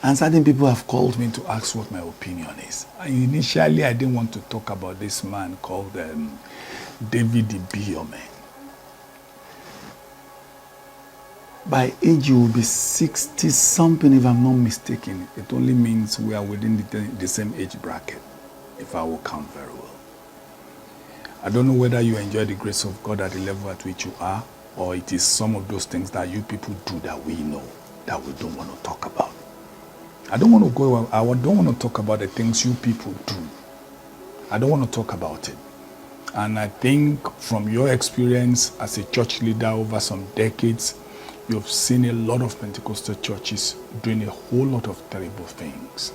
And certain people have called me to ask what my opinion is. Initially, I didn't want to talk about this man called David Ibiyeomie. By age, you will be 60-something, if I'm not mistaken. It only means we are within the same age bracket, if I will count very well. I don't know whether you enjoy the grace of God at the level at which you are, or it is some of those things that you people do that we know, that we don't want to talk about. I don't want to talk about the things you people do. I don't want to talk about it. And I think from your experience as a church leader over some decades, you've seen a lot of Pentecostal churches doing a whole lot of terrible things.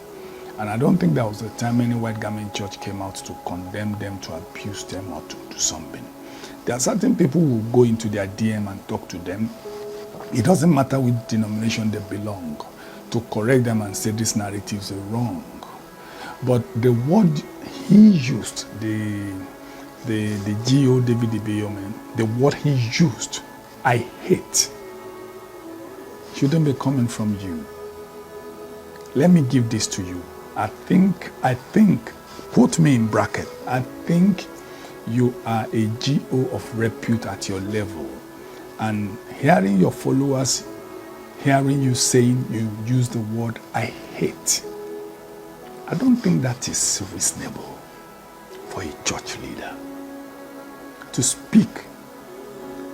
And I don't think there was a time any white garment church came out to condemn them, to abuse them, or to do something. There are certain people who go into their DM and talk to them. It doesn't matter which denomination they belong, to correct them and say these narratives are wrong. But the word he used, the GO David Ibiyeomie, the word he used, I hate, shouldn't be coming from you. Let me give this to you. I think, put me in bracket, I think you are a GO of repute at your level. And hearing your followers, hearing you saying you use the word I hate, I don't think that is reasonable for a church leader to speak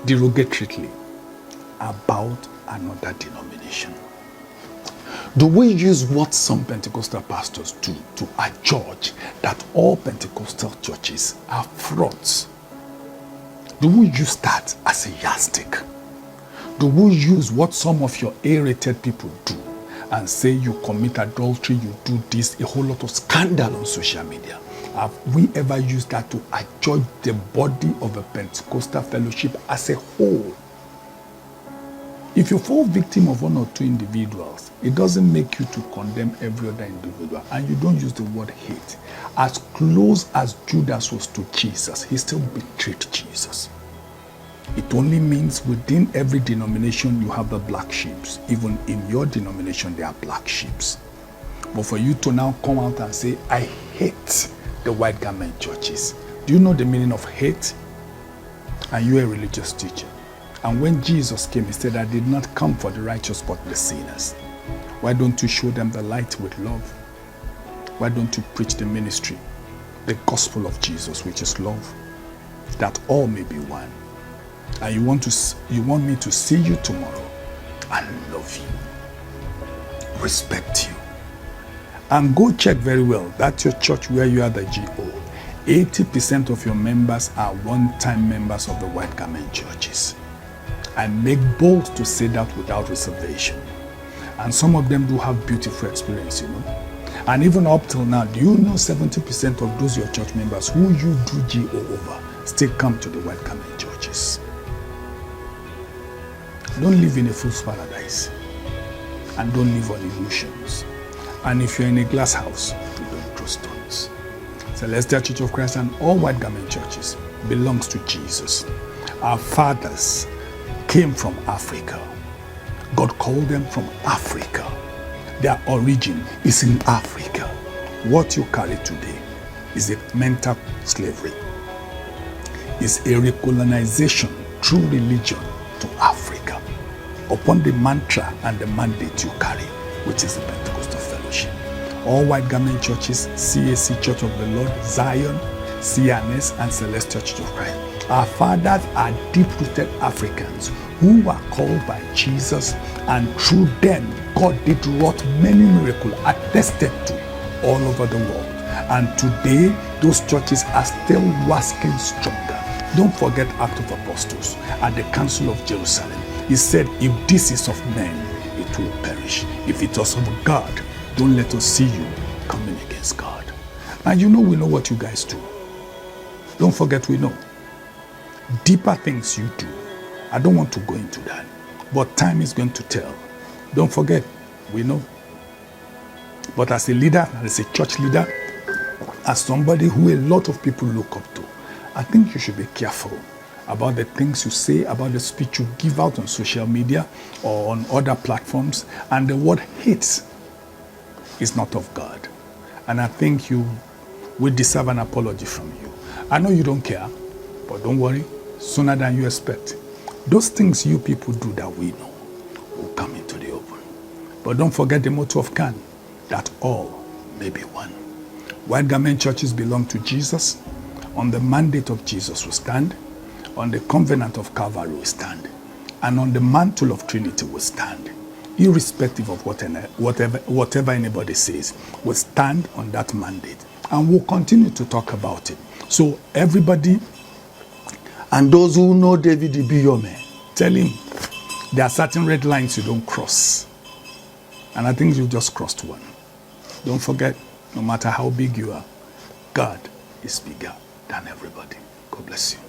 derogatorily about another denomination. Do we use what some Pentecostal pastors do to adjudge that all Pentecostal churches are frauds? Do we use that as a yardstick? Do we use what some of your A-rated people do and say you commit adultery, you do this, a whole lot of scandal on social media? Have we ever used that to adjudge the body of a Pentecostal fellowship as a whole? If you fall victim of one or two individuals, it doesn't make you to condemn every other individual, and you don't use the word hate. As close as Judas was to Jesus, he still betrayed Jesus. It only means within every denomination you have the black sheep. Even in your denomination there are black sheep. But for you to now come out and say, I hate the white garment churches. Do you know the meaning of hate? And you're a religious teacher. And when Jesus came, he said, I did not come for the righteous but the sinners. Why don't you show them the light with love? Why don't you preach the ministry, the gospel of Jesus, which is love, that all may be one? And you want me to see you tomorrow and love you, respect you. And go check very well, that's your church where you are the GO. 80% of your members are one-time members of the white garment churches. I make bold to say that without reservation. And some of them do have beautiful experience, you know. And even up till now, do you know 70% of those your church members who you do GO over still come to the white garment churches? Don't live in a fool's paradise. And don't live on illusions. And if you're in a glass house, you don't throw stones. Celestial Church of Christ and all white garment churches belongs to Jesus. Our fathers came from Africa. God called them from Africa. Their origin is in Africa. What you carry today is a mental slavery. It's a recolonization through religion to Africa upon the mantra and the mandate you carry, which is the Pentecostal fellowship. All white garment churches, CAC Church of the Lord, Zion, CNS, and Celestial Church of Christ. Our fathers are deep-rooted Africans who were called by Jesus, and through them, God did wrought many miracles attested to all over the world. And today, those churches are still waxing stronger. Don't forget Acts of Apostles at the Council of Jerusalem. He said, if this is of men, it will perish. If it was of God, don't let us see you coming against God. And you know we know what you guys do. Don't forget we know. Deeper things you do. I don't want to go into that. But time is going to tell. Don't forget, we know. But as a leader, as a church leader, as somebody who a lot of people look up to, I think you should be careful about the things you say, about the speech you give out on social media or on other platforms. And the word hate is not of God. And I think you will deserve an apology from you. I know you don't care, but don't worry, sooner than you expect. Those things you people do that we know will come into the open. But don't forget the motto of CAN, that all may be one. White Garment churches belong to Jesus. On the mandate of Jesus we stand. On the covenant of Calvary we stand. And on the mantle of Trinity we stand. Irrespective of whatever anybody says, we stand on that mandate. And we'll continue to talk about it. So everybody, and those who know David Ibiyeomie, tell him there are certain red lines you don't cross. And I think you just crossed one. Don't forget, no matter how big you are, God is bigger than everybody. God bless you.